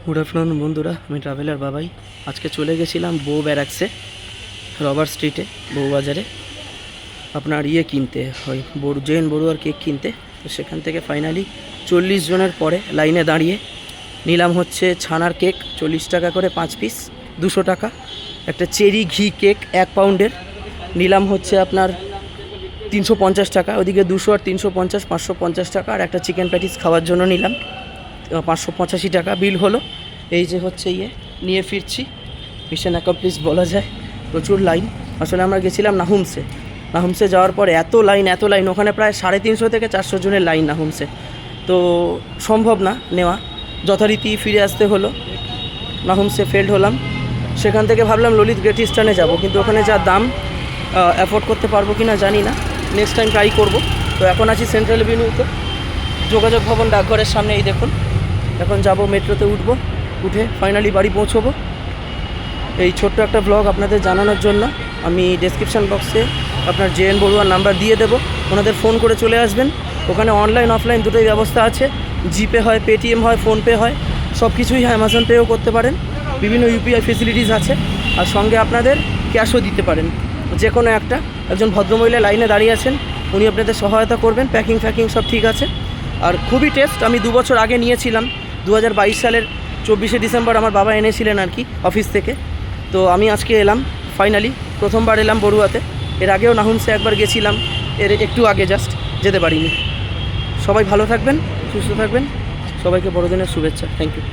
Good afternoon বন্ধুরা, আমি traveller বাবাই। আজকে চলে গেছিলাম বউ ব্যারাক্সে, রবার স্ট্রিটে, বউবাজারে আপনার কিনতে হয়, জেন বড়ুয়ার কেক কিনতে। তো সেখান থেকে ফাইনালি 40 জনের পরে লাইনে দাঁড়িয়ে নিলাম হচ্ছে ছানার কেক 40 টাকা করে 5 পিস, 200 টাকা। একটা চেরি ঘি কেক 1 পাউন্ডের নিলাম হচ্ছে আপনার 350 টাকা। ওদিকে 200 আর 350 550 টাকা। আর একটা চিকেন প্যাটিস খাওয়ার জন্য নিলাম 585 টাকা বিল হলো। এই যে হচ্ছে নিয়ে ফিরছি, মিশন অ্যাকমপ্লিশ বলা যায়। প্রচুর লাইন। আসলে আমরা গেছিলাম নাহুমসে যাওয়ার পরে এত লাইন, ওখানে প্রায় 350 থেকে 400 জনের লাইন নাহুমসে। তো সম্ভব না নেওয়া, যথারীতি ফিরে আসতে হলো। নাহুমসে ফেল্ড হলাম। সেখান থেকে ভাবলাম ললিত গ্রেট ইস্টার্নে যাব, কিন্তু ওখানে যা দাম অ্যাফোর্ড করতে পারবো কি না জানি না। নেক্সট টাইম ট্রাই করব। তো এখন আছি সেন্ট্রাল এভিনিউতে, যোগাযোগ ভবন ডাকঘরের সামনে। এই দেখুন, এখন যাব, মেট্রোতে উঠে ফাইনালি বাড়ি পৌঁছবো। এই ছোট্ট একটা ব্লগ আপনাদের জানানোর জন্য আমি ডেসক্রিপশান বক্সে আপনার জেএন বড়ুয়ার নাম্বার দিয়ে দেবো। ওনাদের ফোন করে চলে আসবেন। ওখানে অনলাইন অফলাইন দুটোই ব্যবস্থা আছে। জিপে হয়, পেটিএম হয়, ফোনপে হয়, সব কিছুই হয়। অ্যামাজন পেও করতে পারেন, বিভিন্ন ইউপিআই ফেসিলিটিস আছে। আর সঙ্গে আপনাদের ক্যাশও দিতে পারেন, যে কোনো একটা। একজন ভদ্রমহিলা লাইনে দাঁড়িয়ে আছেন, উনি আপনাদের সহায়তা করবেন। প্যাকিং সব ঠিক আছে। আর খুবই টেস্ট। আমি 2 বছর আগে নিয়েছিলাম, 2022 সালের 24শে ডিসেম্বর আমার বাবা এনেছিলেন আর কি অফিস থেকে। তো আমি আজকে এলাম, ফাইনালি প্রথমবার এলাম বড়ুয়াতে। এর আগেও নাহুমসে একবার গেছিলাম, এর একটু আগে জাস্ট, যেতে পারিনি। সবাই ভালো থাকবেন, সুস্থ থাকবেন। সবাইকে বড়দিনের শুভেচ্ছা। Thank you.